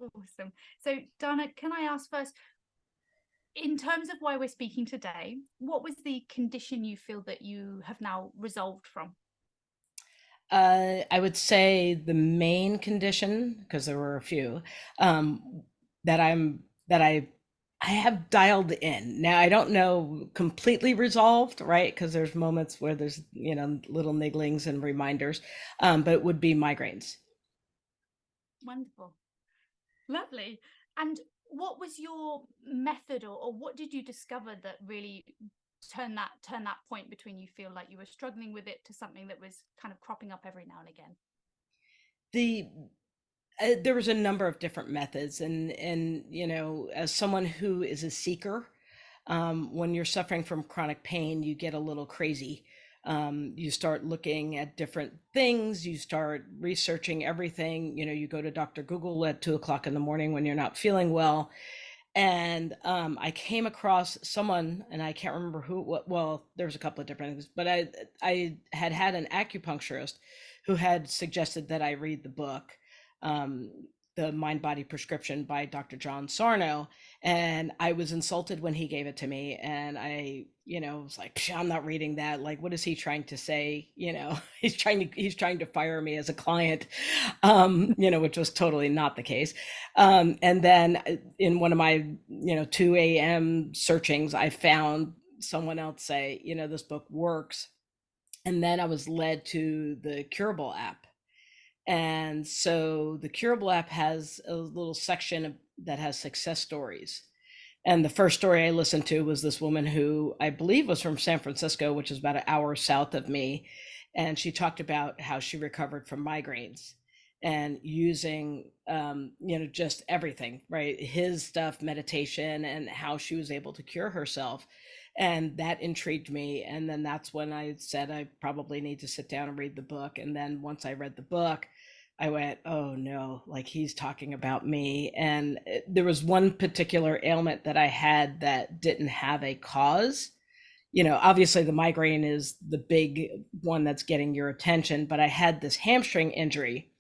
Awesome. So, Dana, can I ask first, in terms of why we're speaking today, what was the condition you feel that you have now resolved from? I would say the main condition, because there were a few, that I have dialed in. Now I don't know completely resolved, right? Because there's moments where there's little nigglings and reminders, but it would be migraines. Wonderful. Lovely. And what was your method, or what did you discover that really turn that point between you feel like you were struggling with it to something that was kind of cropping up every now and again? The There was a number of different methods, and as someone who is a seeker, when you're suffering from chronic pain, you get a little crazy. You start looking at different things, you start researching everything. You go to Dr. Google at 2 o'clock in the morning when you're not feeling well. And I came across someone, and I can't remember who. Well, there was a couple of different things, but I had an acupuncturist who had suggested that I read the book, um, the Mind Body Prescription by Dr. John Sarno. And I was insulted when he gave it to me. And I was like, I'm not reading that. Like, what is he trying to say? He's trying to fire me as a client, which was totally not the case. And then in one of my, 2 a.m. searchings, I found someone else say, this book works. And then I was led to the Curable app. And so the Curable app has a little section that has success stories. And the first story I listened to was this woman who I believe was from San Francisco, which is about an hour south of me. And she talked about how she recovered from migraines and using, just everything, right? His stuff, meditation, and how she was able to cure herself. And that intrigued me. And then that's when I said I probably need to sit down and read the book. And then once I read the book, I went, oh no, like he's talking about me. And there was one particular ailment that I had that didn't have a cause. Obviously the migraine is the big one that's getting your attention, but I had this hamstring injury,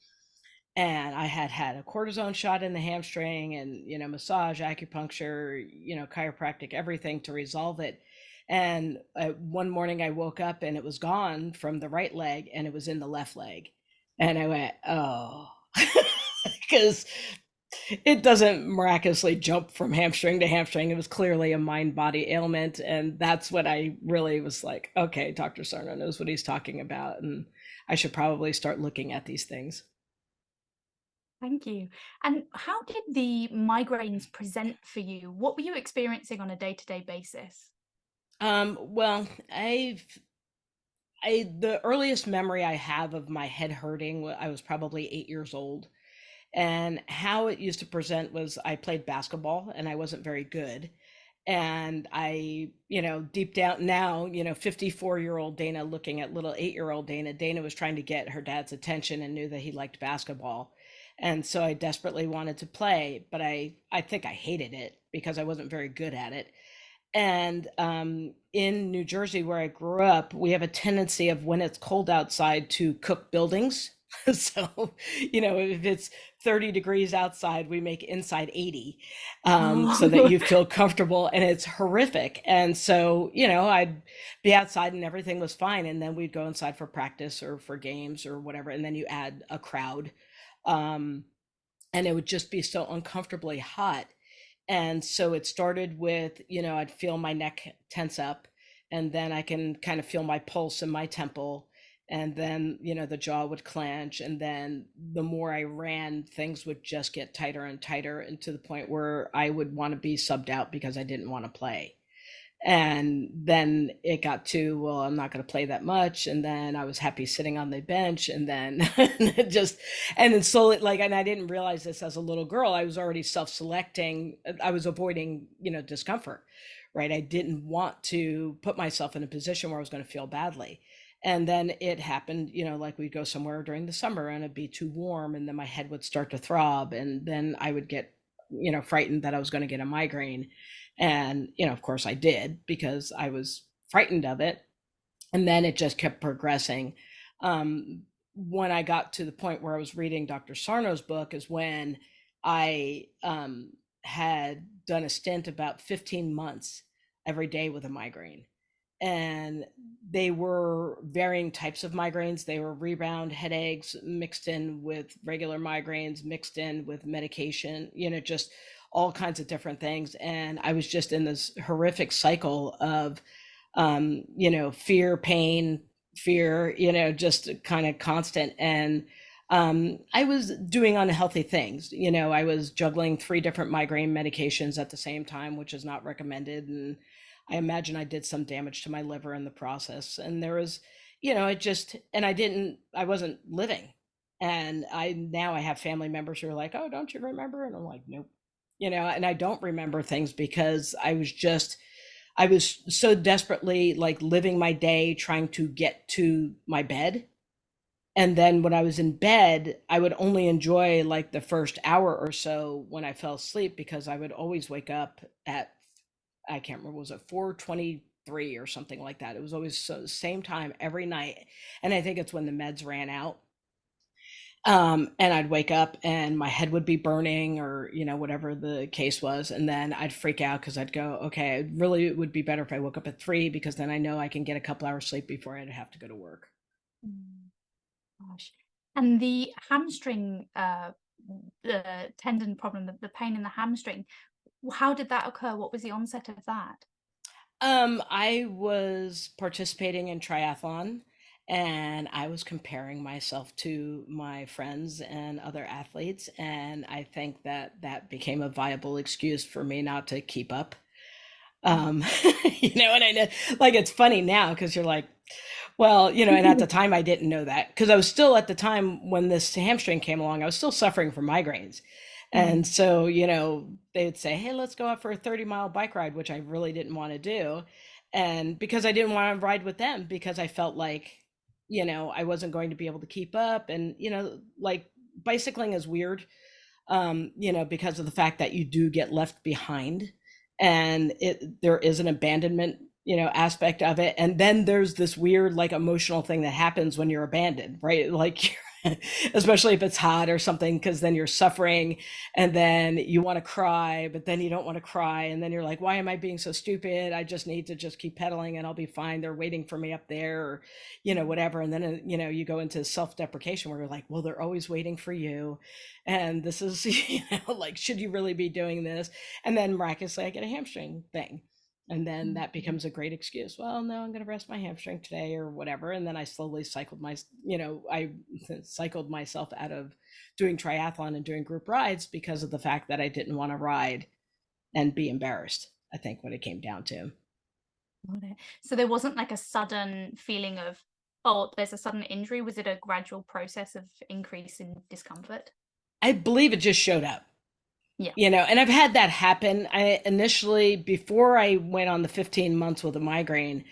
and I had had a cortisone shot in the hamstring, and, massage, acupuncture, chiropractic, everything to resolve it. And one morning I woke up and it was gone from the right leg and it was in the left leg. And I went, oh, because it doesn't miraculously jump from hamstring to hamstring. It was clearly a mind body ailment. And that's what I really was like, okay, Dr. Sarno knows what he's talking about. And I should probably start looking at these things. Thank you. And how did the migraines present for you? What were you experiencing on a day-to-day basis? Well, the earliest memory I have of my head hurting, I was probably 8 years old. And how it used to present was I played basketball and I wasn't very good. And I, deep down now, 54-year-old Dana looking at little 8-year-old Dana, Dana was trying to get her dad's attention and knew that he liked basketball. And so I desperately wanted to play, but I think I hated it because I wasn't very good at it. And in New Jersey, where I grew up, we have a tendency of when it's cold outside to cook buildings. So, if it's 30 degrees outside, we make inside 80, so that Oh, you feel comfortable, and it's horrific. And so, I'd be outside and everything was fine. And then we'd go inside for practice or for games or whatever. And then you add a crowd. Um, and it would just be so uncomfortably hot. And so it started with, I'd feel my neck tense up, and then I can kind of feel my pulse in my temple. And then, the jaw would clench. And then the more I ran, things would just get tighter and tighter, and to the point where I would want to be subbed out because I didn't want to play. And then it got to, well, I'm not going to play that much. And then I was happy sitting on the bench. And then it just, and then slowly, like, and I didn't realize this as a little girl, I was already self-selecting. I was avoiding, discomfort, right? I didn't want to put myself in a position where I was going to feel badly. And then it happened, like we'd go somewhere during the summer and it'd be too warm, and then my head would start to throb. And then I would get, frightened that I was going to get a migraine. And, of course I did because I was frightened of it. And then it just kept progressing. When I got to the point where I was reading Dr. Sarno's book is when I had done a stint about 15 months every day with a migraine. And they were varying types of migraines. They were rebound headaches mixed in with regular migraines, mixed in with medication, just all kinds of different things. And I was just in this horrific cycle of, fear, pain, fear, just kind of constant. And I was doing unhealthy things. I was juggling 3 different migraine medications at the same time, which is not recommended. And I imagine I did some damage to my liver in the process. And there was, it just, and I wasn't living. And now I have family members who are like, oh, don't you remember? And I'm like, nope. And I don't remember things because I was so desperately like living my day trying to get to my bed. And then when I was in bed, I would only enjoy like the first hour or so when I fell asleep, because I would always wake up at, I can't remember, was it 4:23 or something like that? It was always the same time every night. And I think it's when the meds ran out. And I'd wake up and my head would be burning, or, whatever the case was. And then I'd freak out because I'd go, okay, it really would be better if I woke up at 3, because then I know I can get a couple hours sleep before I'd have to go to work. Mm, gosh. And the hamstring, the tendon problem, the pain in the hamstring, how did that occur? What was the onset of that? I was participating in triathlon, and I was comparing myself to my friends and other athletes. And I think that that became a viable excuse for me not to keep up. Mm. Um, and I know, like, it's funny now because you're like, well, and at the time I didn't know that, because I was still, at the time when this hamstring came along, I was still suffering from migraines. And Mm. so, they would say, hey, let's go out for a 30-mile bike ride, which I really didn't want to do. And because I didn't want to ride with them, because I felt like, I wasn't going to be able to keep up. And, like, bicycling is weird, because of the fact that you do get left behind, and there is an abandonment, aspect of it. And then there's this weird, like, emotional thing that happens when you're abandoned, right? Like, especially if it's hot or something, because then you're suffering, and then you want to cry, but then you don't want to cry. And then you're like, why am I being so stupid? I just need to just keep pedaling and I'll be fine. They're waiting for me up there, or, whatever. And then, you go into self-deprecation where you're like, well, they're always waiting for you. And this is, like, should you really be doing this? And then miraculously, I get a hamstring thing. And then that Mm. becomes a great excuse. Well, no, I'm going to rest my hamstring today or whatever. And then I slowly I cycled myself out of doing triathlon and doing group rides because of the fact that I didn't want to ride and be embarrassed, I think, what it came down to. Got it. So there wasn't like a sudden feeling of, oh, there's a sudden injury. Was it a gradual process of increase in discomfort? I believe it just showed up. Yeah. And I've had that happen. I initially, before I went on the 15 months with a migraine,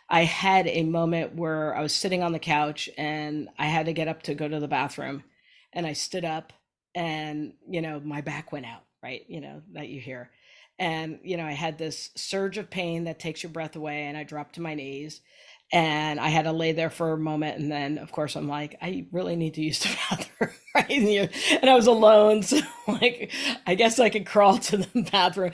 I had a moment where I was sitting on the couch and I had to get up to go to the bathroom. And I stood up and, my back went out, right? That you hear. And, I had this surge of pain that takes your breath away. And I dropped to my knees and I had to lay there for a moment. And then, of course, I'm like, I really need to use the bathroom, right? And I was alone. So, like, I guess I could crawl to the bathroom,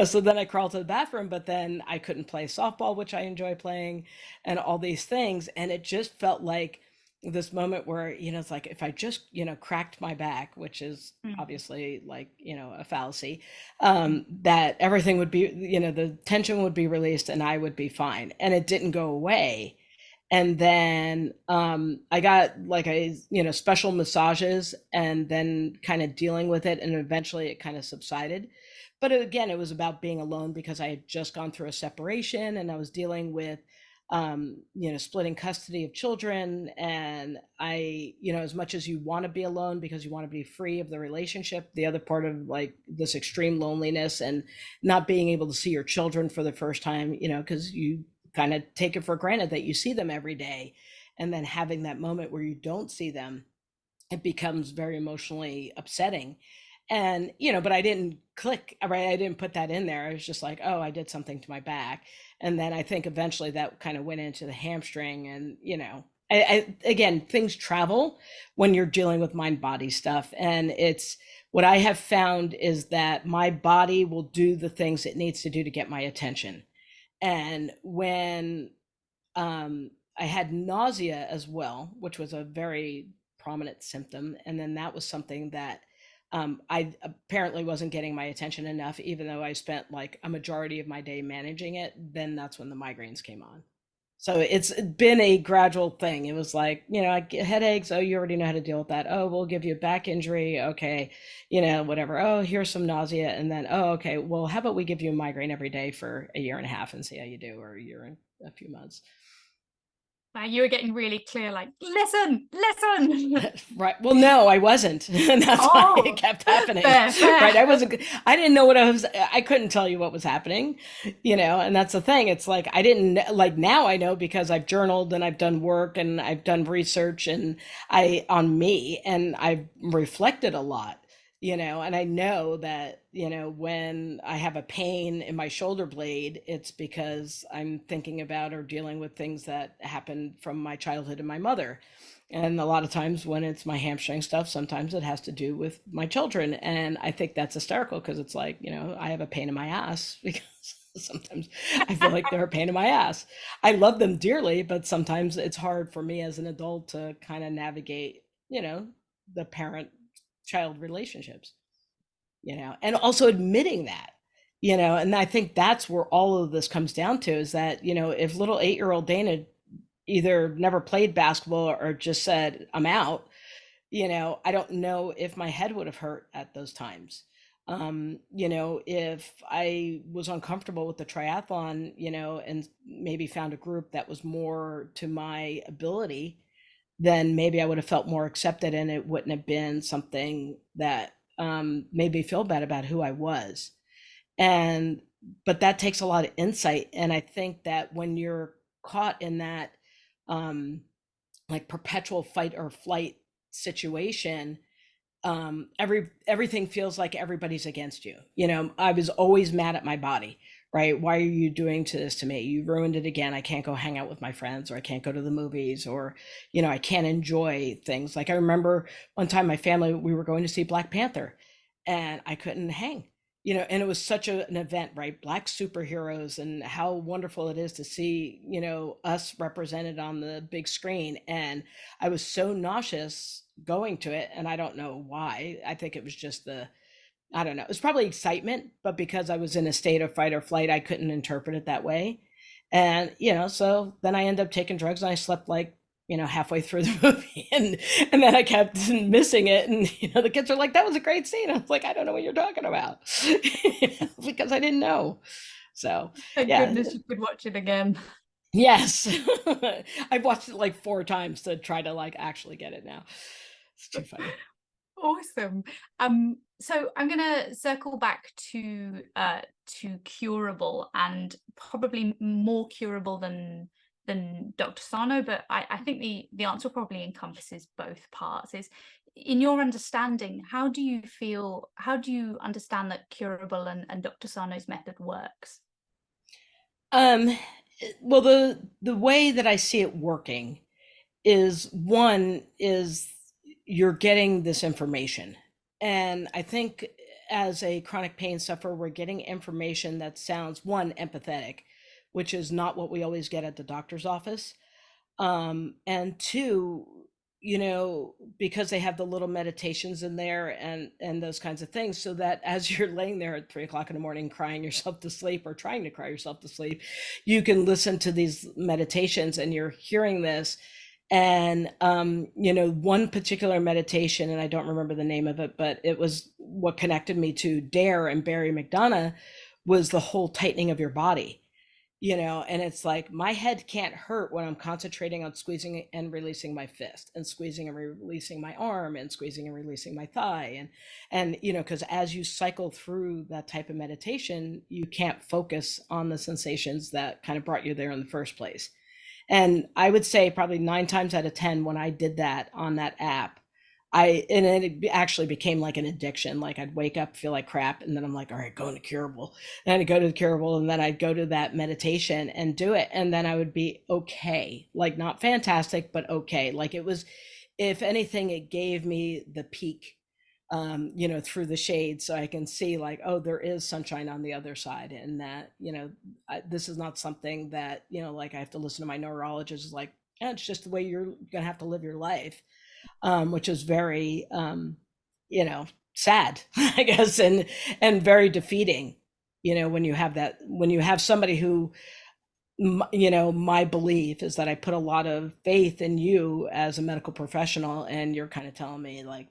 So then I crawled to the bathroom, but then I couldn't play softball, which I enjoy playing, and all these things. And it just felt like this moment where, it's like, if I just, cracked my back, which is Mm. obviously, like, a fallacy, Mm. that everything would be, the tension would be released and I would be fine. And it didn't go away. And then I got, like, a, special massages, and then kind of dealing with it, and eventually it kind of subsided. But again, it was about being alone, because I had just gone through a separation and I was dealing with splitting custody of children. And as much as you want to be alone because you want to be free of the relationship, the other part of, like, this extreme loneliness and not being able to see your children for the first time, because you kind of take it for granted that you see them every day, and then having that moment where you don't see them, it becomes very emotionally upsetting. And, but I didn't click, right? I didn't put that in there. I was just like, oh, I did something to my back. And then I think eventually that kind of went into the hamstring, and, Again, things travel when you're dealing with mind body stuff. And it's what I have found is that my body will do the things it needs to do to get my attention. And when I had nausea as well, which was a very prominent symptom. And then that was something that I apparently wasn't getting my attention enough, even though I spent like a majority of my day managing it. Then that's when the migraines came on. So it's been a gradual thing. It was like, I get headaches. Oh, you already know how to deal with that. Oh, we'll give you a back injury. Okay. Whatever. Oh, here's some nausea. And then, oh, okay. Well, how about we give you a migraine every day for a year and a half and see how you do, or a year and a few months. Wow, you were getting really clear, like, listen, listen. Right. Well, no, I wasn't. And that's why it Oh, kept happening. fair, Right. fair. I didn't know I couldn't tell you what was happening, and that's the thing. It's like, I didn't like, now I know because I've journaled and I've done work and I've done research and on me, and I've reflected a lot, and I know that, when I have a pain in my shoulder blade, it's because I'm thinking about or dealing with things that happened from my childhood and my mother. And a lot of times when it's my hamstring stuff, sometimes it has to do with my children. And I think that's hysterical because it's like, I have a pain in my ass because sometimes I feel like they're a pain in my ass. I love them dearly, but sometimes it's hard for me as an adult to kind of navigate, the parent child relationships, and also admitting that, and I think that's where all of this comes down to, is that, if little 8-year-old Dana either never played basketball or just said, I'm out, I don't know if my head would have hurt at those times. If I was uncomfortable with the triathlon, and maybe found a group that was more to my ability, then maybe I would have felt more accepted and it wouldn't have been something that made me feel bad about who I was. And, but that takes a lot of insight. And I think that when you're caught in that um, like perpetual fight or flight situation, everything feels like everybody's against you. I was always mad at my body. Right? Why are you doing this to me? You ruined it again. I can't go hang out with my friends, or I can't go to the movies, or I can't enjoy things. Like, I remember one time my family, we were going to see Black Panther and I couldn't hang. And it was such an event, right? Black superheroes, and how wonderful it is to see, us represented on the big screen. And I was so nauseous going to it, and I don't know why. I think it was just I don't know. It was probably excitement, but because I was in a state of fight or flight, I couldn't interpret it that way. And, so then I ended up taking drugs and I slept like, halfway through the movie, and then I kept missing it. And, the kids are like, that was a great scene. I was like, I don't know what you're talking about, because I didn't know. So, Thank yeah. goodness you could watch it again. Yes. I've watched it like 4 times to try to like actually get it now. It's too funny. Awesome. So I'm gonna circle back to curable, and probably more curable than Dr. Sarno, but I think the answer probably encompasses both parts. Is, in your understanding, how do you understand that curable and Dr. Sarno's method works? Um, well, the way that I see it working is, one is, you're getting this information. And I think as a chronic pain sufferer, we're getting information that sounds, one, empathetic, which is not what we always get at the doctor's office. And two, because they have the little meditations in there and those kinds of things, so that as you're laying there at 3 o'clock in the morning crying yourself to sleep, or trying to cry yourself to sleep, you can listen to these meditations and you're hearing this. And one particular meditation, and I don't remember the name of it, but it was what connected me to Dare and Barry McDonough, was the whole tightening of your body. And it's like, my head can't hurt when I'm concentrating on squeezing and releasing my fist, and squeezing and releasing my arm, and squeezing and releasing my thigh. And because as you cycle through that type of meditation, you can't focus on the sensations that kind of brought you there in the first place. And I would say probably 9 times out of 10, when I did that on that app, and it actually became like an addiction. Like I'd wake up, feel like crap, and then I'm like, all right, going to Curable. And I'd go to the Curable, and then I'd go to that meditation and do it. And then I would be okay. Like not fantastic, but okay. Like it was, if anything, it gave me the peak, through the shade, so I can see like, oh, there is sunshine on the other side, and that, this is not something that, like I have to listen to my neurologist is like, "Yeah, it's just the way you're gonna have to live your life," which is very, sad, I guess, and very defeating. When you have that, when you have somebody who, my belief is that I put a lot of faith in you as a medical professional, and you're kind of telling me like,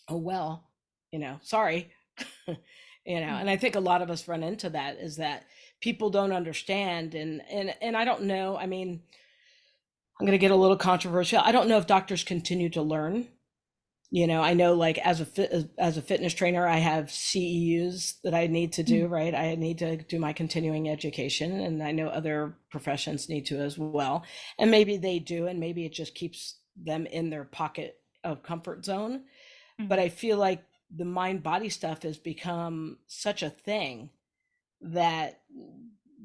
oh well, sorry. And I think a lot of us run into that, is that people don't understand, and I don't know, I mean, I'm going to get a little controversial. I don't know if doctors continue to learn. I know, like as a fitness trainer, I have CEUs that I need to do, right? I need to do my continuing education, and I know other professions need to as well. And maybe they do, and maybe it just keeps them in their pocket of comfort zone. But I feel like the mind body stuff has become such a thing that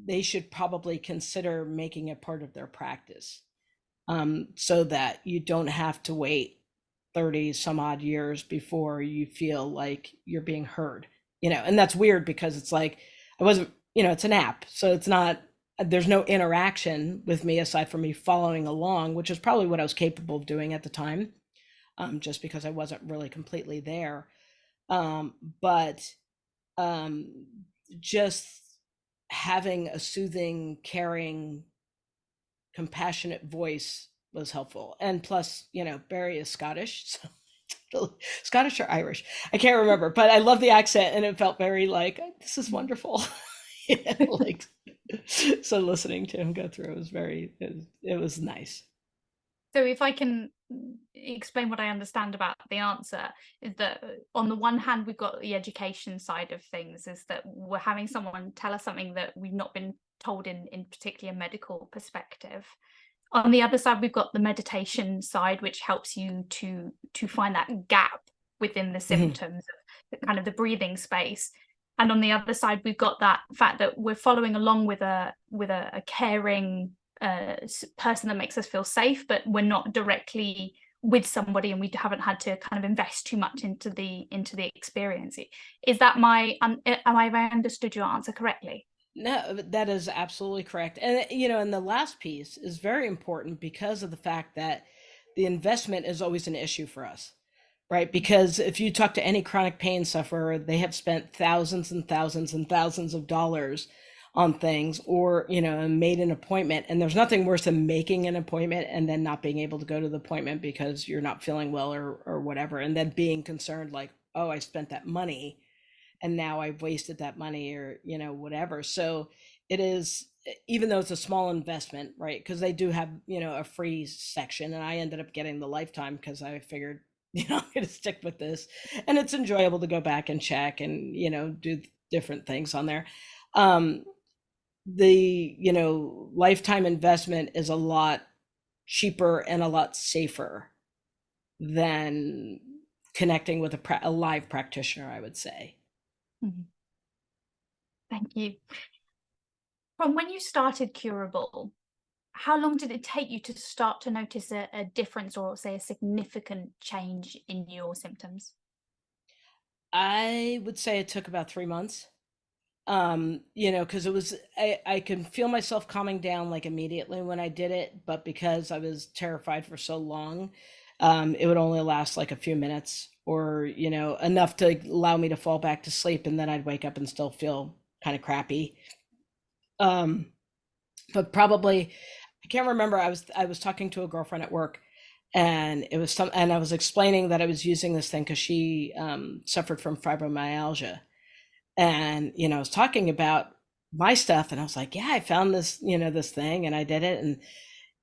they should probably consider making it part of their practice, so that you don't have to wait 30 some odd years before you feel like you're being heard. And that's weird because it's like, I wasn't, it's an app, so it's not, there's no interaction with me aside from me following along, which is probably what I was capable of doing at the time, just because I wasn't really completely there. But um, just having a soothing, caring, compassionate voice was helpful. And plus, Barry is Scottish, so Scottish or Irish, I can't remember, but I love the accent, and it felt very like, this is wonderful. Like, so listening to him go through, it was nice. So if I can explain what I understand about the answer, is that on the one hand, we've got the education side of things, is that we're having someone tell us something that we've not been told in particularly a medical perspective. On the other side, we've got the meditation side, which helps you to find that gap within the symptoms, of kind of the breathing space. And on the other side, we've got that fact that we're following along with a caring person that makes us feel safe, but we're not directly with somebody, and we haven't had to kind of invest too much into the experience. Is that am I understood your answer correctly? No, that is absolutely correct. And and the last piece is very important because of the fact that the investment is always an issue for us, right? Because if you talk to any chronic pain sufferer, they have spent thousands and thousands and thousands of dollars on things, or made an appointment, and there's nothing worse than making an appointment and then not being able to go to the appointment because you're not feeling well, or whatever, and then being concerned like, oh, I spent that money and now I've wasted that money, or whatever. So it is, even though it's a small investment, right? Because they do have a free section, and I ended up getting the lifetime because I figured I'm going to stick with this, and it's enjoyable to go back and check and do different things on there. The lifetime investment is a lot cheaper and a lot safer than connecting with a live practitioner, I would say. Thank you. From when you started Cureable, how long did it take you to start to notice a difference, or say a significant change in your symptoms? I would say it took about 3 months. Because it was, I can feel myself calming down like immediately when I did it, but because I was terrified for so long, it would only last like a few minutes, or enough to allow me to fall back to sleep, and then I'd wake up and still feel kind of crappy. But probably, I can't remember, I was talking to a girlfriend at work, and I was explaining that I was using this thing because she suffered from fibromyalgia, and I was talking about my stuff, and I was like, yeah, I found this this thing, and I did it, and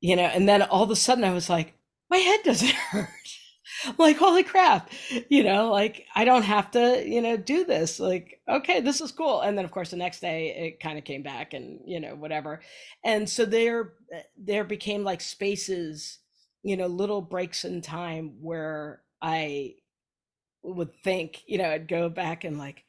and then all of a sudden I was like, my head doesn't hurt. I'm like, holy crap, like I don't have to do this, like, okay, this is cool. And then of course the next day it kind of came back, and whatever. And so there became like spaces, little breaks in time where I would think, I'd go back and like,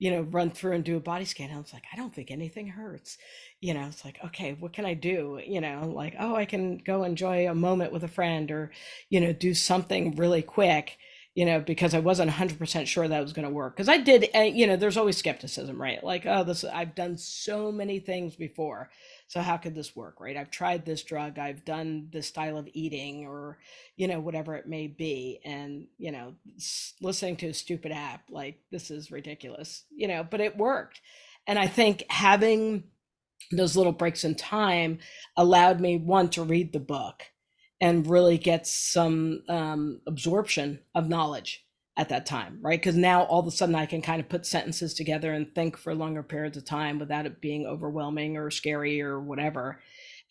run through and do a body scan. I was like, I don't think anything hurts. It's like, okay, what can I do? Like, oh, I can go enjoy a moment with a friend, or, do something really quick, because I wasn't 100% sure that was going to work. Because I did, there's always skepticism, right? Like, oh, I've done so many things before. So how could this work, right? I've tried this drug, I've done this style of eating, or, whatever it may be. And, listening to a stupid app, like, this is ridiculous, but it worked. And I think having those little breaks in time allowed me, one, to read the book and really get some absorption of knowledge at that time, right? Because now all of a sudden I can kind of put sentences together and think for longer periods of time without it being overwhelming or scary or whatever.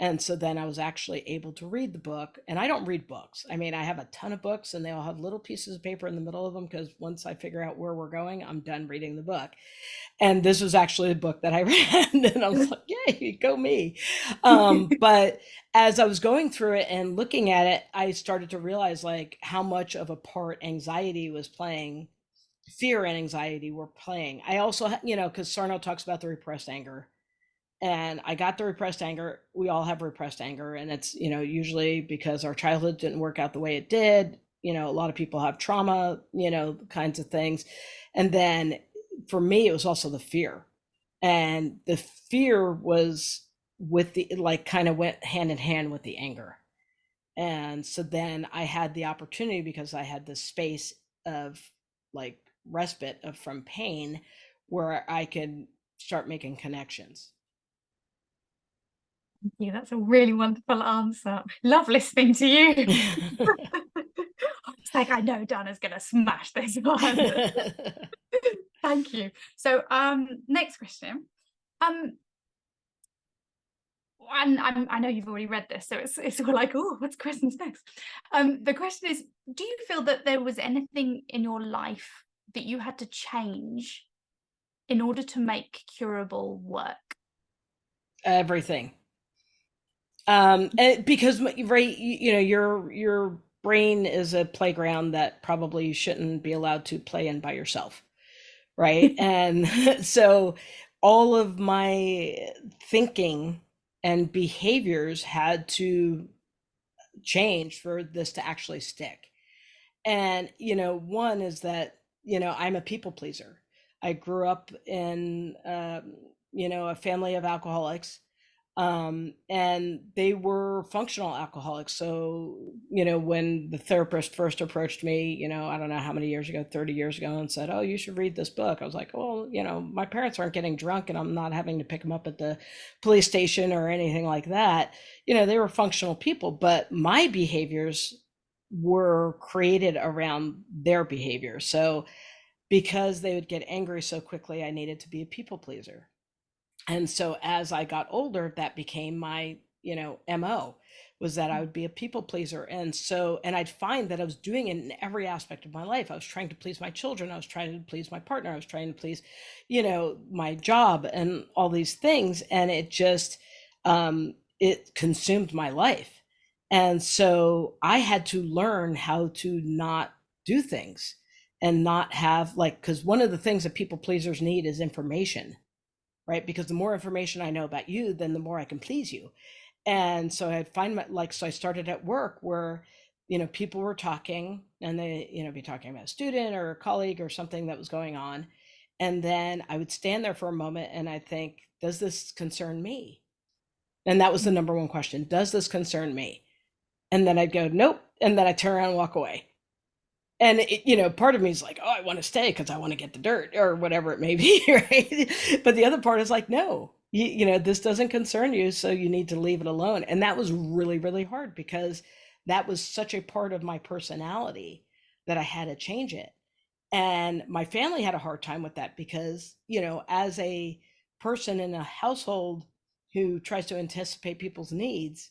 And so then I was actually able to read the book. And I don't read books. I mean, I have a ton of books and they all have little pieces of paper in the middle of them, because once I figure out where we're going, I'm done reading the book. And this was actually a book that I read, and I was like, yay, go me. But as I was going through it and looking at it, I started to realize like how much of a part anxiety was playing. Fear and anxiety were playing. I also, because Sarno talks about the repressed anger, and I got the repressed anger. We all have repressed anger, and it's, usually because our childhood didn't work out the way it did. A lot of people have trauma, kinds of things. And then for me, it was also the fear. And the fear was with the, like, kind of went hand in hand with the anger. And so then I had the opportunity, because I had this space of like respite from pain, where I could start making connections. Yeah, that's a really wonderful answer. Love listening to you. It's like, I know Donna's gonna smash this one. Thank you. So, next question. And I know you've already read this, so it's all like, oh, what's questions next? The question is, do you feel that there was anything in your life that you had to change in order to make Cureable work? Everything. Because, right, your brain is a playground that probably you shouldn't be allowed to play in by yourself, right? And so all of my thinking and behaviors had to change for this to actually stick. And, one is that, I'm a people pleaser. I grew up in, a family of alcoholics, and they were functional alcoholics. So, when the therapist first approached me, I don't know how many years ago, 30 years ago, and said, oh, you should read this book, I was like, well, my parents aren't getting drunk and I'm not having to pick them up at the police station or anything like that. They were functional people, but my behaviors were created around their behavior. So because they would get angry so quickly, I needed to be a people pleaser. And so as I got older, that became my, MO, was that I would be a people pleaser. And I'd find that I was doing it in every aspect of my life. I was trying to please my children. I was trying to please my partner. I was trying to please, my job and all these things. And it just, it consumed my life. And so I had to learn how to not do things and not have, like, because one of the things that people pleasers need is information, right? Because the more information I know about you, then the more I can please you. And so I'd find so I started at work where, people were talking, and they, be talking about a student or a colleague or something that was going on. And then I would stand there for a moment and I'd think, does this concern me? And that was the number one question. Does this concern me? And then I'd go, nope. And then I turn around and walk away. And part of me is like, oh, I want to stay because I want to get the dirt or whatever it may be, right? But the other part is like, no, this doesn't concern you, so you need to leave it alone. And that was really, really hard, because that was such a part of my personality that I had to change it. And my family had a hard time with that, because, as a person in a household who tries to anticipate people's needs,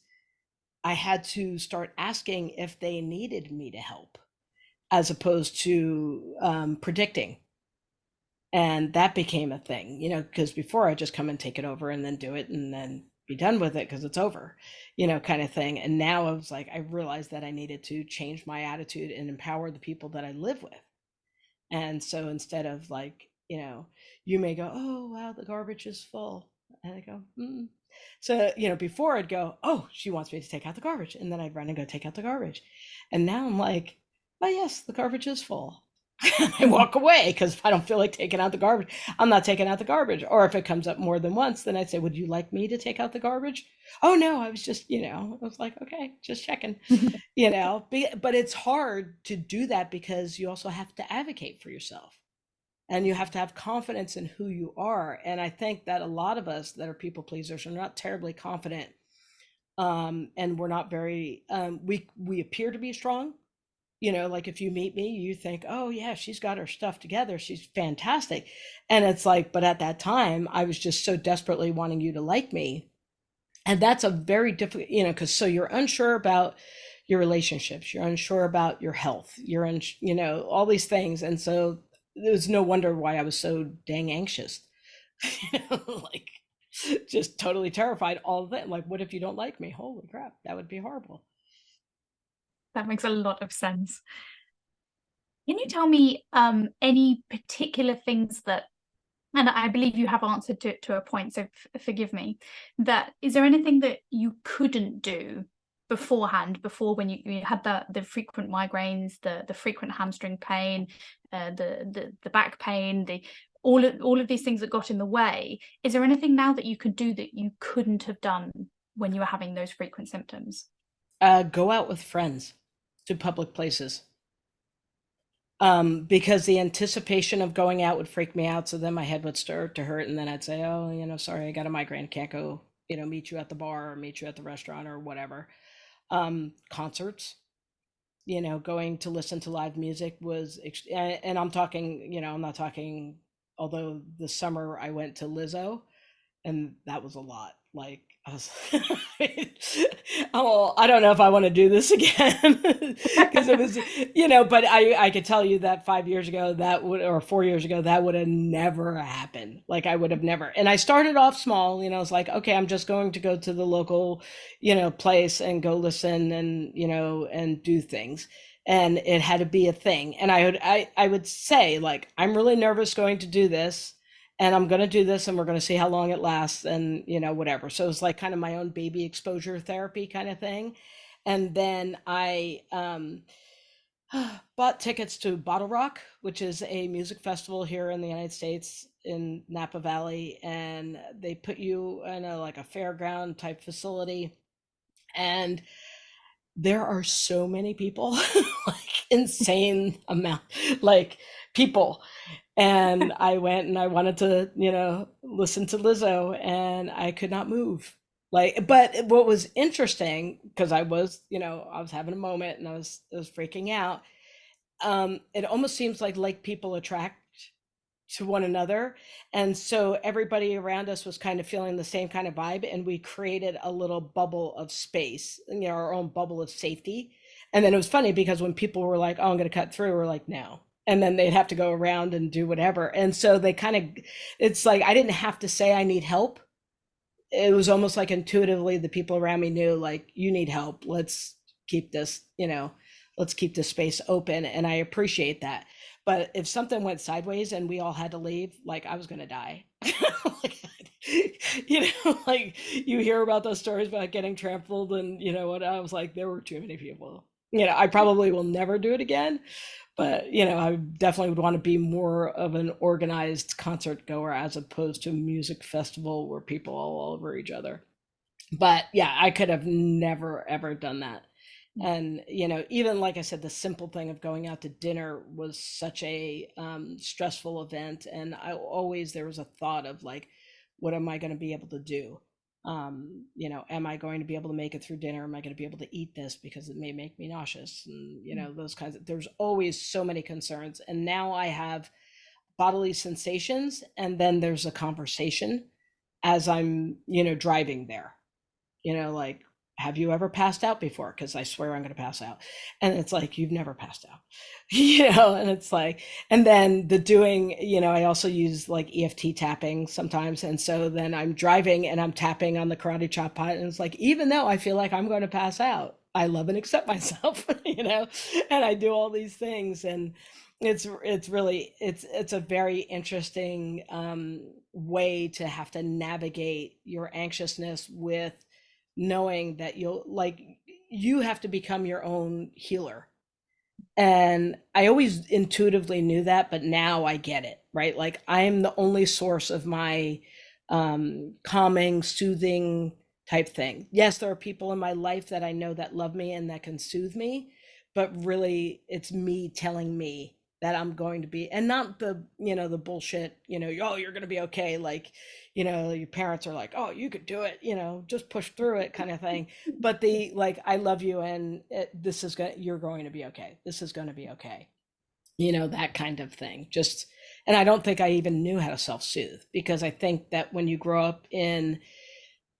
I had to start asking if they needed me to help, as opposed to predicting. And that became a thing, because before I just come and take it over and then do it and then be done with it because it's over, kind of thing. And now I was like, I realized that I needed to change my attitude and empower the people that I live with. And so instead of like, you may go, oh, wow, the garbage is full. And I go, mm. So, before I'd go, oh, she wants me to take out the garbage. And then I'd run and go take out the garbage. And now I'm like, oh, yes, the garbage is full. I walk away because if I don't feel like taking out the garbage, I'm not taking out the garbage. Or if it comes up more than once, then I'd say, would you like me to take out the garbage? Oh, no, I was just, I was like, okay, just checking, but it's hard to do that because you also have to advocate for yourself and you have to have confidence in who you are. And I think that a lot of us that are people pleasers are not terribly confident. And we're not very, we appear to be strong. Like if you meet me, you think, oh yeah, she's got her stuff together. She's fantastic. And it's like, but at that time, I was just so desperately wanting you to like me. And that's a very difficult, because so you're unsure about your relationships, you're unsure about your health, all these things. And so it was no wonder why I was so dang anxious, like just totally terrified all of that. Like, what if you don't like me? Holy crap, that would be horrible. That makes a lot of sense. Can you tell me any particular things that, and I believe you have answered to a point, so forgive me, that is there anything that you couldn't do beforehand, before when you had the frequent migraines, the frequent hamstring pain, the back pain, all of these things that got in the way? Is there anything now that you could do that you couldn't have done when you were having those frequent symptoms? Go out with friends to public places. Because the anticipation of going out would freak me out. So then my head would start to hurt. And then I'd say, oh, sorry, I got a migraine. Can't go, meet you at the bar or meet you at the restaurant or whatever. Concerts, going to listen to live music was, and I'm talking, I'm not talking, although this summer I went to Lizzo and that was a lot. Like I was, oh, I don't know if I want to do this again because it was, but I could tell you that 5 years ago or 4 years ago, that would have never happened. Like I would have never. And I started off small, it's like, okay, I'm just going to go to the local, place and go listen and, and do things. And it had to be a thing. And I would say like, I'm really nervous going to do this and I'm going to do this and we're going to see how long it lasts and, whatever. So it was like kind of my own baby exposure therapy kind of thing. And then I bought tickets to Bottle Rock, which is a music festival here in the United States in Napa Valley. And they put you in like a fairground type facility. And there are so many people, like insane amount, like people. And I went and I wanted to, listen to Lizzo and I could not move. Like, but what was interesting, because I was having a moment and I was freaking out. It almost seems like people attract to one another. And so everybody around us was kind of feeling the same kind of vibe. And we created a little bubble of space, our own bubble of safety. And then it was funny because when people were like, oh, I'm going to cut through, we're like, no. And then they'd have to go around and do whatever. And so they kind of, it's like, I didn't have to say I need help. It was almost like intuitively the people around me knew, like, you need help. Let's keep this, let's keep this space open. And I appreciate that. But if something went sideways and we all had to leave, like I was going to die. Like, like you hear about those stories about getting trampled and what, I was like, there were too many people. I probably will never do it again. But, I definitely would want to be more of an organized concert goer as opposed to a music festival where people are all over each other. But yeah, I could have never, ever done that. And, even like I said, the simple thing of going out to dinner was such a stressful event. And there was a thought of like, what am I going to be able to do? Am I going to be able to make it through dinner? Am I going to be able to eat this because it may make me nauseous? And, those kinds of, there's always so many concerns. And now I have bodily sensations. And then there's a conversation as I'm, driving there, like, have you ever passed out before? Because I swear I'm going to pass out. And it's like, you've never passed out, you know? And it's like, and then the doing, you know, I also use like EFT tapping sometimes. And so then I'm driving and I'm tapping on the karate chop pot. And it's like, even though I feel like I'm going to pass out, I love and accept myself, you know, and I do all these things. And it's really, it's a very interesting way to have to navigate your anxiousness with knowing that you'll like you have to become your own healer. And I always intuitively knew that, but now I get it, right? Like I'm the only source of my calming, soothing type thing. Yes, there are people in my life that I know that love me and that can soothe me, but really it's me telling me that I'm going to be, and not the, you know, the bullshit, you know, oh, you're going to be okay. Like, you know, your parents are like, oh, you could do it, you know, just push through it kind of thing. But the like, I love you, and this is going, you're going to be okay. This is going to be okay. You know, that kind of thing. Just, and I don't think I even knew how to self-soothe, because I think that when you grow up in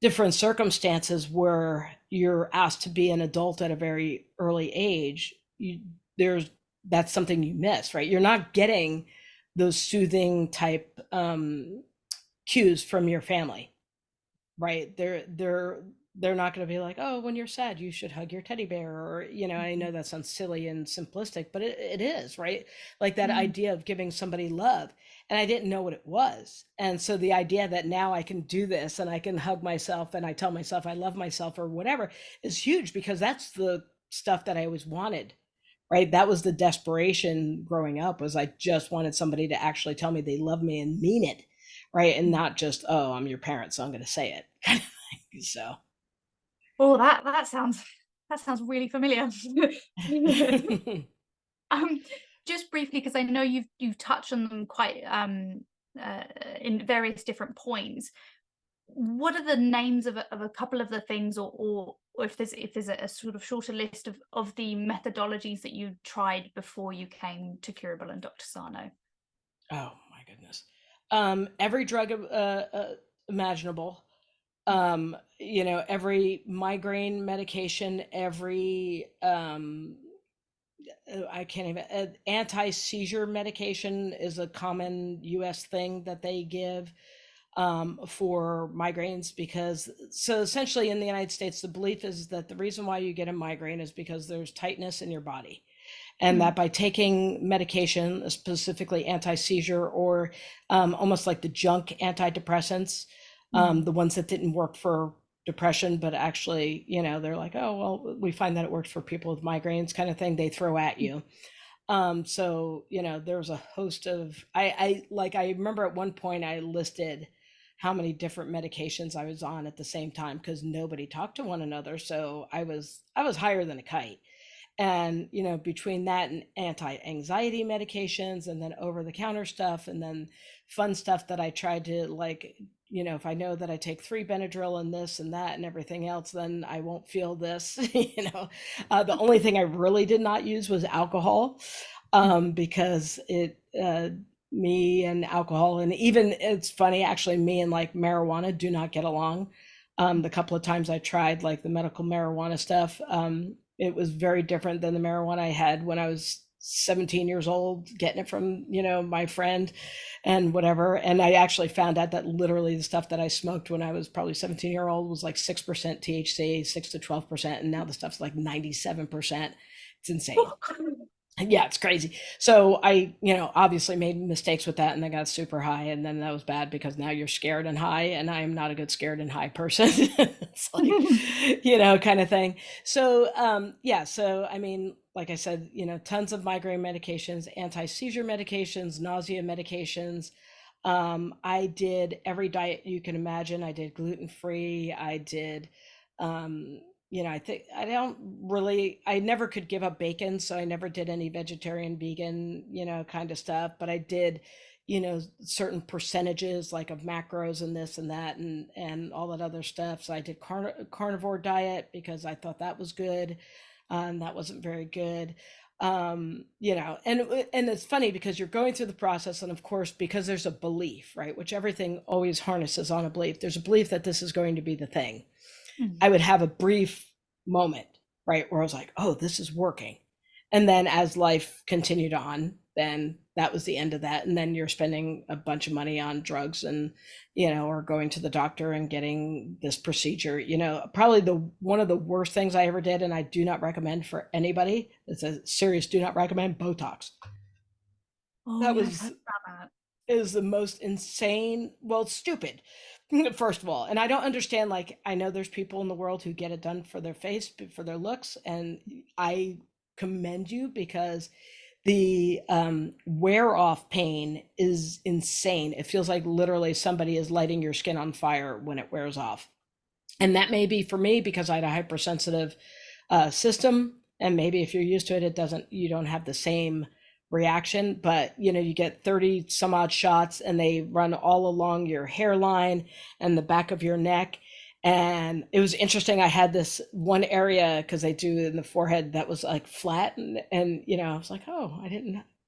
different circumstances where you're asked to be an adult at a very early age, there's, that's something you miss, right? You're not getting those soothing type cues from your family, right? They're not going to be like, oh, when you're sad you should hug your teddy bear, or, you know, I know that sounds silly and simplistic, but it is, right? Like that idea of giving somebody love, and I didn't know what it was. And so the idea that now I can do this and I can hug myself and I tell myself I love myself or whatever is huge, because that's the stuff that I always wanted, right? That was the desperation growing up, was I just wanted somebody to actually tell me they love me and mean it, right? And not just, oh, I'm your parent, so I'm going to say it, kind of thing. So Oh, that sounds really familiar. Um, just briefly, because I know you've touched on them quite in various different points. What are the names of a couple of the things, or if there's a sort of shorter list of the methodologies that you tried before you came to Curable and Dr. Sarno? oh my goodness, every drug imaginable, you know, every migraine medication, every I can't even, anti-seizure medication is a common US thing that they give for migraines, because so essentially in the United States the belief is that the reason why you get a migraine is because there's tightness in your body, and that by taking medication, specifically anti-seizure, or almost like the junk antidepressants, the ones that didn't work for depression, but actually, you know, they're like, oh, well, we find that it works for people with migraines, kind of thing, they throw at you. So, you know, there's a host of, I remember at one point I listed how many different medications I was on at the same time, because nobody talked to one another. So I was higher than a kite. And, you know, between that and anti-anxiety medications, and then over the counter stuff, and then fun stuff that I tried to, like, you know, if I know that I take 3 Benadryl and this and that and everything else, then I won't feel this. You know, the only thing I really did not use was alcohol, because it, me and alcohol, and even, it's funny actually, me and like marijuana do not get along. The couple of times I tried like the medical marijuana stuff, it was very different than the marijuana I had when I was 17 years old, getting it from, you know, my friend and whatever. And I actually found out that literally the stuff that I smoked when I was probably 17-year old was like 6% THC, 6 to 12%. And now the stuff's like 97%. It's insane. Yeah, it's crazy. So I, you know, obviously made mistakes with that, and I got super high, and then that was bad, because now you're scared and high, and I am not a good scared and high person. It's like, you know, kind of thing. So yeah, so I mean, like I said, you know, tons of migraine medications, anti-seizure medications, nausea medications. I did every diet you can imagine. I did gluten-free. I did um you know, I think I don't really, I never could give up bacon, so I never did any vegetarian, vegan, you know, kind of stuff. But I did, you know, certain percentages like of macros and this and that, and all that other stuff. So I did carnivore diet because I thought that was good, and that wasn't very good. You know, and it's funny because you're going through the process, and of course, because there's a belief, right, which everything always harnesses on a belief. There's a belief that this is going to be the thing. I would have a brief moment, right? Where I was like, oh, this is working. And then as life continued on, then that was the end of that. And then you're spending a bunch of money on drugs and, or going to the doctor and getting this procedure, probably the one of the worst things I ever did. And I do not recommend for anybody. It's a serious do not recommend Botox. Oh That yeah, I've was heard about that. is the most insane, well, stupid, first of all. And I don't understand, like, I know there's people in the world who get it done for their face, for their looks, and I commend you because the wear off pain is insane. It feels like literally somebody is lighting your skin on fire when it wears off. And that may be for me because I had a hypersensitive system, and maybe if you're used to it, you don't have the same reaction. But you get 30 some odd shots and they run all along your hairline and the back of your neck. And it was interesting, I had this one area, because they do in the forehead, that was like flat, and I was like, oh,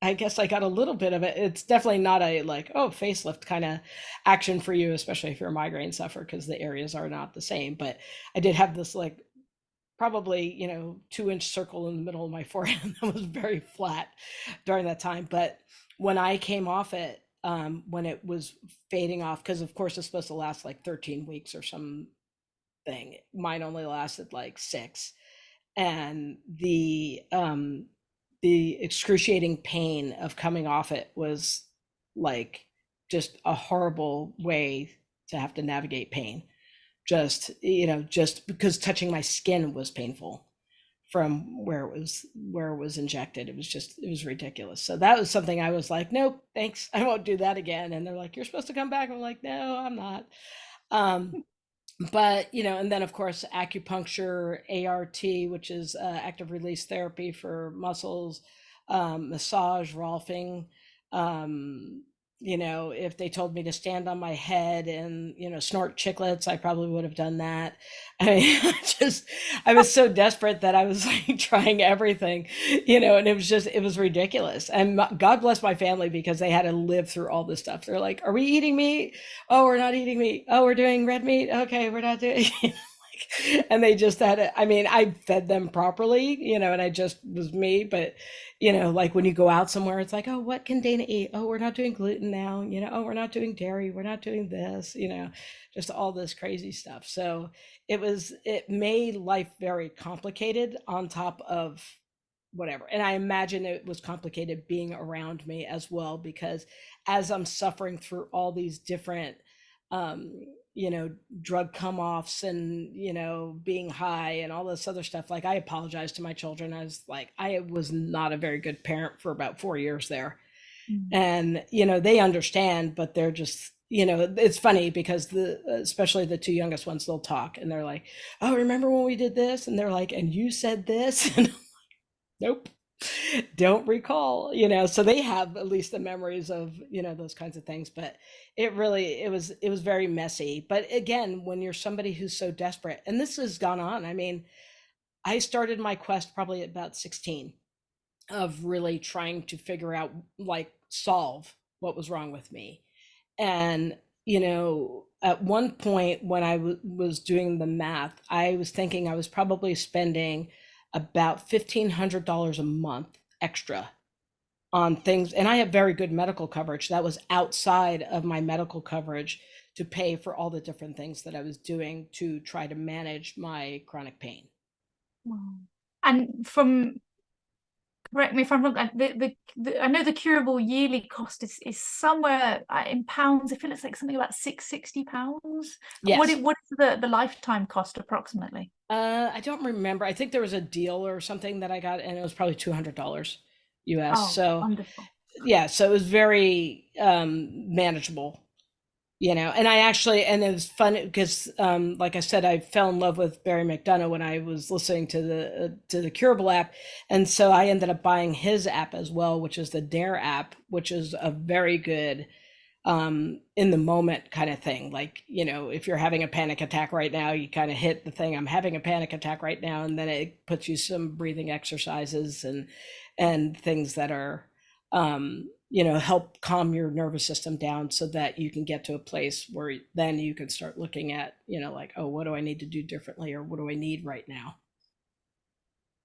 I guess I got a little bit of it. It's definitely not a like, oh, facelift kind of action for you, especially if you're a migraine sufferer, because the areas are not the same. But I did have this like probably 2-inch circle in the middle of my forehead that was very flat during that time. But when I came off it, when it was fading off, because of course it's supposed to last like 13 weeks or something, mine only lasted like 6. And the excruciating pain of coming off it was like just a horrible way to have to navigate pain. Just because touching my skin was painful from where it was injected. It was ridiculous. So that was something I was like, nope, thanks, I won't do that again. And they're like, you're supposed to come back. I'm like, no, I'm not. But and then of course acupuncture, ART, which is active release therapy for muscles, massage, rolfing. If they told me to stand on my head and snort chiclets, I probably would have done that. I mean, I was so desperate that I was like trying everything, and it was ridiculous. And God bless my family, because they had to live through all this stuff. They're like, are we eating meat? Oh, we're not eating meat. Oh, we're doing red meat. Okay, we're not doing and they just had it. I mean, I fed them properly, and I just was me. But like when you go out somewhere, it's like, oh, what can Dana eat? Oh, we're not doing gluten now. Oh, we're not doing dairy. We're not doing this. Just all this crazy stuff. So it made life very complicated on top of whatever. And I imagine it was complicated being around me as well, because as I'm suffering through all these different um drug come offs and being high and all this other stuff, like I apologized to my children. I was not a very good parent for about 4 years there. Mm. And they understand, but they're just it's funny because especially the two youngest ones, they'll talk and they're like, oh, remember when we did this? And they're like, and you said this? And nope, don't recall. So they have at least the memories of those kinds of things. But it was very messy. But again, when you're somebody who's so desperate, and this has gone on, I mean, I started my quest probably at about 16 of really trying to figure out, like, solve what was wrong with me. And at one point when I was doing the math, I was thinking I was probably spending about $1,500 a month extra on things. And I have very good medical coverage that was outside of my medical coverage to pay for all the different things that I was doing to try to manage my chronic pain. Wow. And correct me if I'm wrong, I know the curable yearly cost is somewhere in pounds. I feel it's like something about £660. What Yes. what is the lifetime cost approximately? I don't remember. I think there was a deal or something that I got, and it was probably $200 US. Oh, So wonderful. yeah, so it was very manageable. And it was fun because like I said, I fell in love with Barry McDonough when I was listening to the Cureable app. And so I ended up buying his app as well, which is the Dare app, which is a very good in the moment kind of thing. Like, if you're having a panic attack right now, you kind of hit the thing, I'm having a panic attack right now, and then it puts you some breathing exercises and things that are help calm your nervous system down, so that you can get to a place where then you can start looking at, like, oh, what do I need to do differently, or what do I need right now?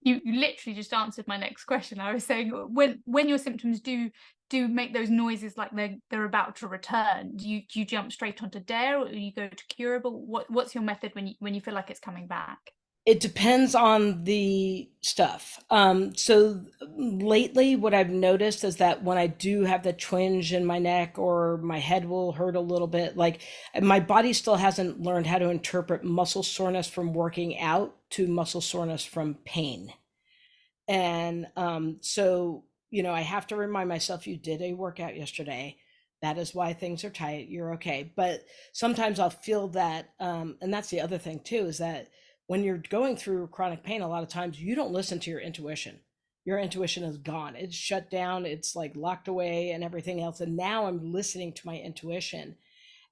You literally just answered my next question. I was saying, when your symptoms do make those noises like they're about to return, do you jump straight onto Dare, or you go to Curable? What's your method when you feel like it's coming back? It depends on the stuff. So lately, what I've noticed is that when I do have the twinge in my neck or my head will hurt a little bit, like my body still hasn't learned how to interpret muscle soreness from working out to muscle soreness from pain. And so, I have to remind myself, you did a workout yesterday. That is why things are tight. You're okay. But sometimes I'll feel that, and that's the other thing too, is that when you're going through chronic pain, a lot of times you don't listen to your intuition. Your intuition is gone. It's shut down. It's like locked away and everything else. And now I'm listening to my intuition.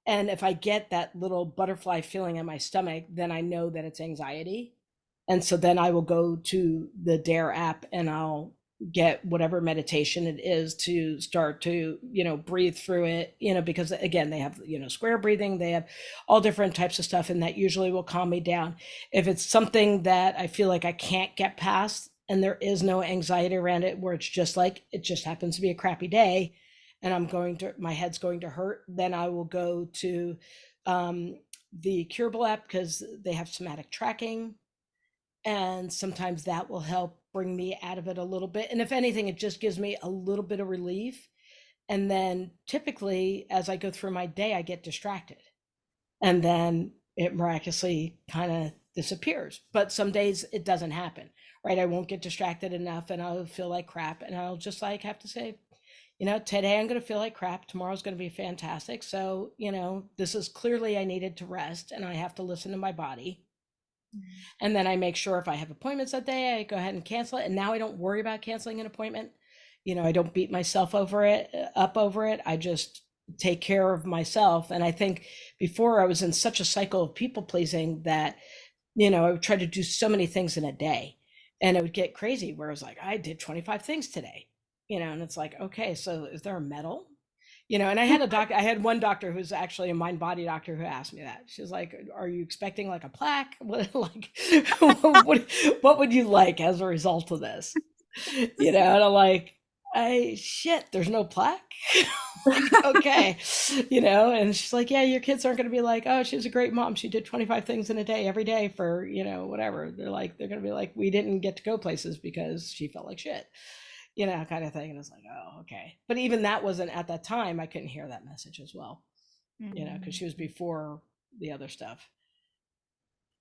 And if I get that little butterfly feeling in my stomach, then I know that it's anxiety. And so then I will go to the Dare app and I'll get whatever meditation it is to start to, breathe through it, because again, they have, square breathing, they have all different types of stuff, and that usually will calm me down. If it's something that I feel like I can't get past and there is no anxiety around it, where it's just like, it just happens to be a crappy day and my head's going to hurt, then I will go to the Cureable app, because they have somatic tracking, and sometimes that will help bring me out of it a little bit. And if anything, it just gives me a little bit of relief. And then typically, as I go through my day, I get distracted, and then it miraculously kind of disappears. But some days it doesn't happen, right? I won't get distracted enough and I'll feel like crap, and I'll just like have to say, today I'm going to feel like crap, tomorrow's going to be fantastic. So, this is clearly, I needed to rest and I have to listen to my body. And then I make sure if I have appointments that day, I go ahead and cancel it. And now I don't worry about canceling an appointment. I don't beat myself up over it. I just take care of myself. And I think before, I was in such a cycle of people pleasing that, I would try to do so many things in a day, and it would get crazy where I was like, I did 25 things today, and it's like, okay, so is there a medal? And I had one doctor who's actually a mind body doctor who asked me that. She's like, are you expecting like a plaque? Like, what would you like as a result of this? And I'm like, shit, there's no plaque. Like, okay. And she's like, yeah, your kids aren't going to be like, oh, she's a great mom, she did 25 things in a day every day for, whatever. They're going to be like, we didn't get to go places because she felt like shit, kind of thing. And it's like, oh, okay. But even that wasn't, at that time, I couldn't hear that message as well, because she was before the other stuff.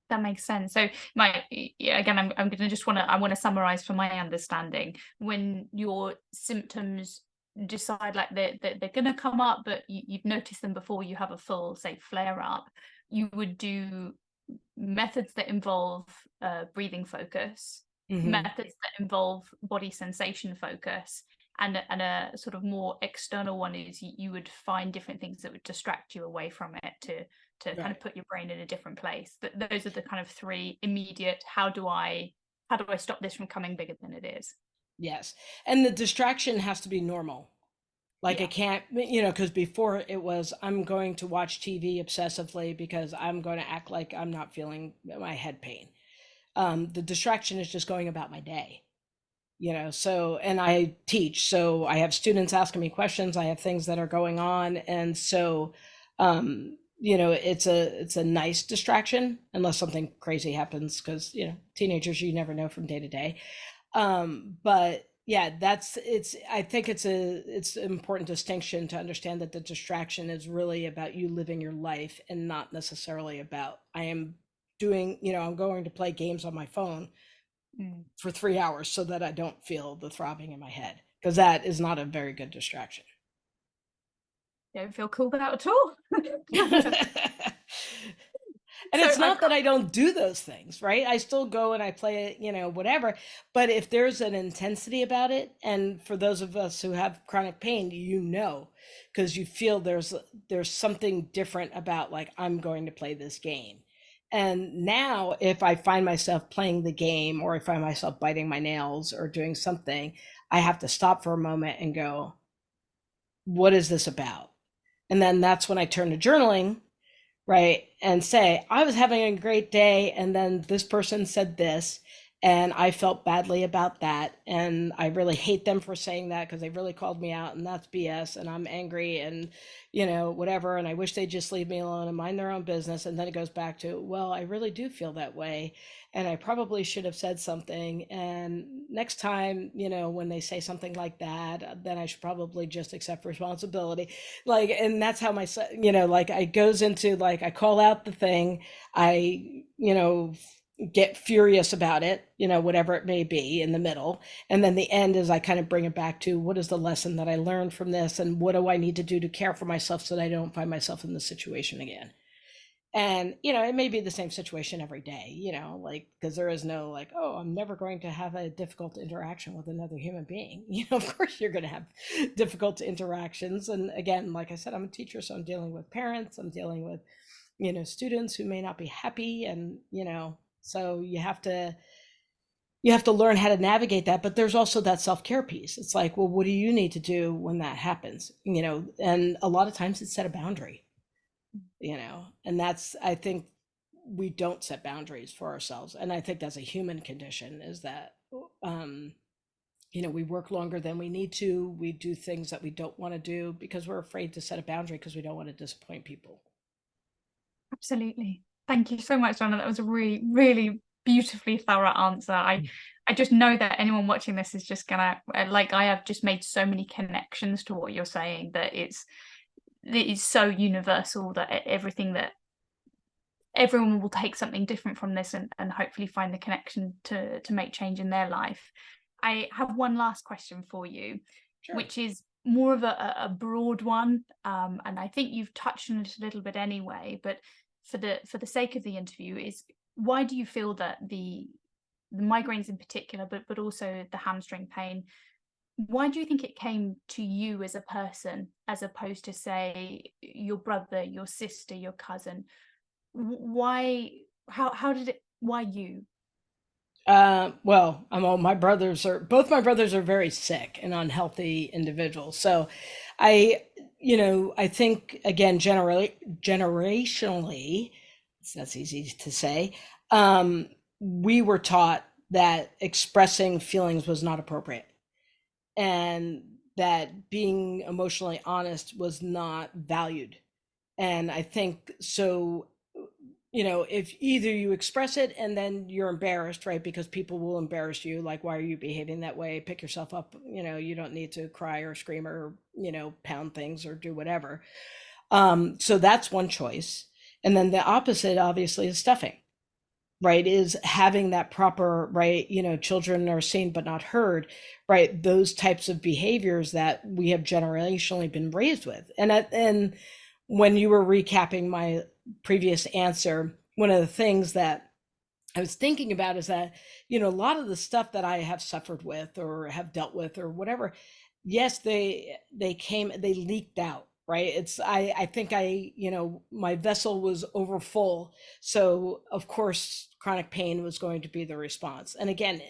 That makes sense. So again, I'm going to just I want to summarize from my understanding. When your symptoms decide like they're going to come up, but you've noticed them before you have a full, say, flare up, you would do methods that involve breathing focus, methods that involve body sensation focus, and a sort of more external one is you would find different things that would distract you away from it to kind of put your brain in a different place. Those are the kind of three immediate, how do I stop this from coming bigger than it is? Yes. And the distraction has to be normal. Like, it can't, because before it was, I'm going to watch TV obsessively because I'm going to act like I'm not feeling my head pain. The distraction is just going about my day, so, and I teach, so I have students asking me questions, I have things that are going on. And so, it's a nice distraction unless something crazy happens, because, teenagers, you never know from day to day. But yeah, I think it's an important distinction to understand that the distraction is really about you living your life, and not necessarily about, I'm going to play games on my phone for 3 hours so that I don't feel the throbbing in my head, because that is not a very good distraction. Don't feel cool about it at all. And so, it's not that I don't do those things, right? I still go and I play it, whatever. But if there's an intensity about it, and for those of us who have chronic pain, because you feel there's something different about, like, I'm going to play this game. And now if I find myself playing the game, or I find myself biting my nails or doing something, I have to stop for a moment and go, what is this about? And then that's when I turn to journaling, right? And say, I was having a great day, and then this person said this, And I felt badly about that. And I really hate them for saying that, because they really called me out, and that's BS. And I'm angry and, whatever. And I wish they'd just leave me alone and mind their own business. And then it goes back to, well, I really do feel that way. And I probably should have said something. And next time, when they say something like that, then I should probably just accept responsibility. Like, and that's how my son, like, I goes into, like, I call out the thing. I, get furious about it, whatever it may be in the middle. And then the end is I kind of bring it back to, what is the lesson that I learned from this? And what do I need to do to care for myself so that I don't find myself in this situation again? And, it may be the same situation every day, like, because there is no, like, oh, I'm never going to have a difficult interaction with another human being. Of course you're going to have difficult interactions. And again, like I said, I'm a teacher, so I'm dealing with parents, I'm dealing with, students who may not be happy. And, so you have to learn how to navigate that. But there's also that self-care piece. It's like, well, what do you need to do when that happens? And a lot of times it's set a boundary, and that's, I think, we don't set boundaries for ourselves. And I think that's a human condition, is that, we work longer than we need to. We do things that we don't want to do because we're afraid to set a boundary, because we don't want to disappoint people. Absolutely. Thank you so much, Donna. That was a really, really beautifully thorough answer. I just know that anyone watching this is just gonna, like, I have just made so many connections to what you're saying, that it is so universal, that everything that everyone will take something different from this, and hopefully find the connection to make change in their life. I have one last question for you. Sure. Which is more of a broad one, and I think you've touched on it a little bit anyway, but for the sake of the interview, is, why do you feel that the migraines in particular, but also the hamstring pain, why do you think it came to you as a person, as opposed to, say, your brother, your sister, your cousin? Why, how did it, why you? Well, both my brothers are very sick and unhealthy individuals. So I think, again, generationally, that's easy to say. We were taught that expressing feelings was not appropriate, and that being emotionally honest was not valued. And I think so, if either you express it and then you're embarrassed, right? Because people will embarrass you, like, why are you behaving that way? Pick yourself up. You don't need to cry or scream or, pound things or do whatever. So that's one choice. And then the opposite, obviously, is stuffing, right? Is having that proper, right? Children are seen but not heard, right? Those types of behaviors that we have generationally been raised with. And when you were recapping my previous answer, one of the things that I was thinking about is that, a lot of the stuff that I have suffered with or have dealt with or whatever, yes, they leaked out, right? I think my vessel was over full. So of course, chronic pain was going to be the response. And again,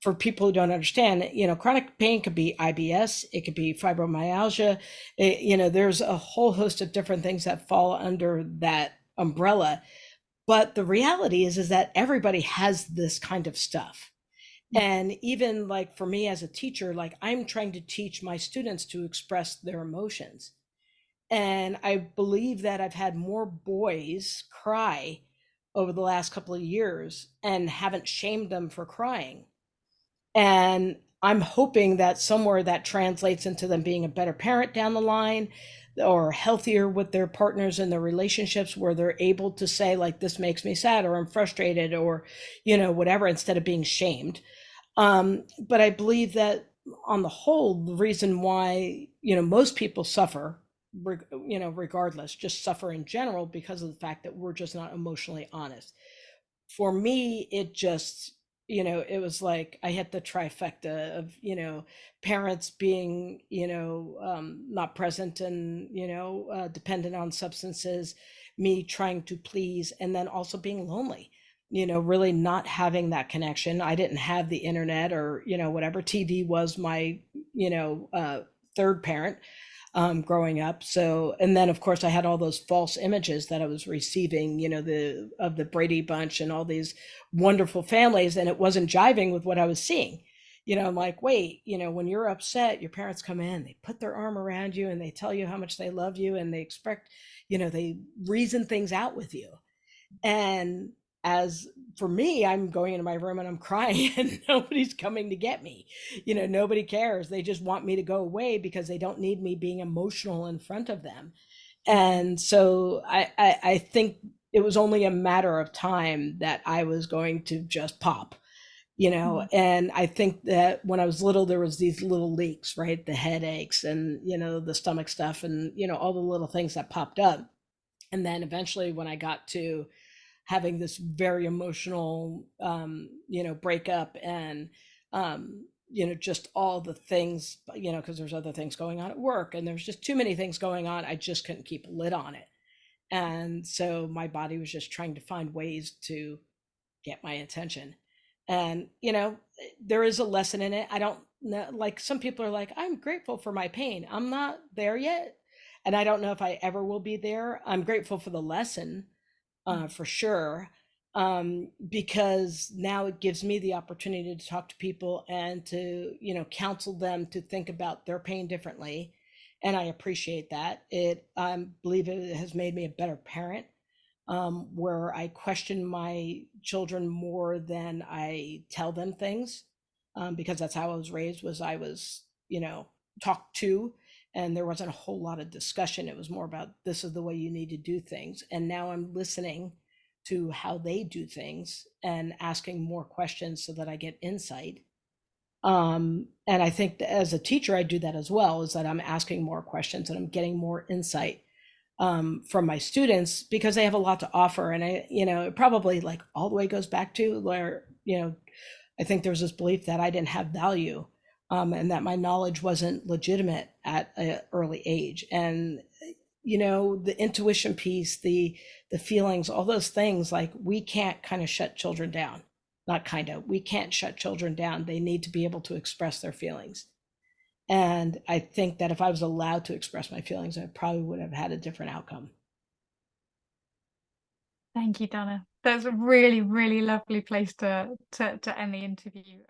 for people who don't understand, chronic pain could be IBS, it could be fibromyalgia. There's a whole host of different things that fall under that umbrella. But the reality is that everybody has this kind of stuff. And even, like, for me as a teacher, like, I'm trying to teach my students to express their emotions. And I believe that I've had more boys cry over the last couple of years and haven't shamed them for crying. And I'm hoping that somewhere that translates into them being a better parent down the line, or healthier with their partners and their relationships, where they're able to say, like, this makes me sad, or I'm frustrated, or, whatever, instead of being shamed. But I believe that on the whole, the reason why, most people suffer, regardless, just suffer in general, because of the fact that we're just not emotionally honest. For me, it just, it was like I hit the trifecta of, parents being, not present and, dependent on substances, me trying to please, and then also being lonely, really not having that connection. I didn't have the internet or, whatever. TV was my, third parent growing up. So, and then of course I had all those false images that I was receiving, you know, the Brady Bunch and all these wonderful families, and it wasn't jiving with what I was seeing. You know, I'm like, wait, you know, when you're upset, your parents come in, they put their arm around you and they tell you how much they love you and they expect, you know, they reason things out with you. And as for me, I'm going into my room and I'm crying and nobody's coming to get me. You know, nobody cares. They just want me to go away because they don't need me being emotional in front of them. And so I think it was only a matter of time that I was going to just pop, you know. And I think that when I was little, there was these little leaks, right? The headaches and, you know, the stomach stuff and, you know, all the little things that popped up. And then eventually when I got to having this very emotional, you know, breakup and, you know, just all the things, you know, because there's other things going on at work and there's just too many things going on. I just couldn't keep a lid on it. And so my body was just trying to find ways to get my attention. And, you know, there is a lesson in it. I don't know, like some people are like, I'm grateful for my pain. I'm not there yet. And I don't know if I ever will be there. I'm grateful for the lesson, for sure, because now it gives me the opportunity to talk to people and to, you know, counsel them to think about their pain differently. And I appreciate that. It, I believe it has made me a better parent, where I question my children more than I tell them things, because that's how I was raised. Was I was, you know, talked to, and there wasn't a whole lot of discussion. It was more about this is the way you need to do things. And now I'm listening to how they do things and asking more questions so that I get insight. And I think that as a teacher, I do that as well, is that I'm asking more questions and I'm getting more insight, from my students because they have a lot to offer. And I, you know, it probably like all the way goes back to where, you know, I think there's this belief that I didn't have value, and that my knowledge wasn't legitimate at an early age. And, you know, the intuition piece, the feelings, all those things, like we can't kind of shut children down. Not kind of, we can't shut children down. They need to be able to express their feelings. And I think that if I was allowed to express my feelings, I probably would have had a different outcome. Thank you, Donna. That's a really, really lovely place to end the interview.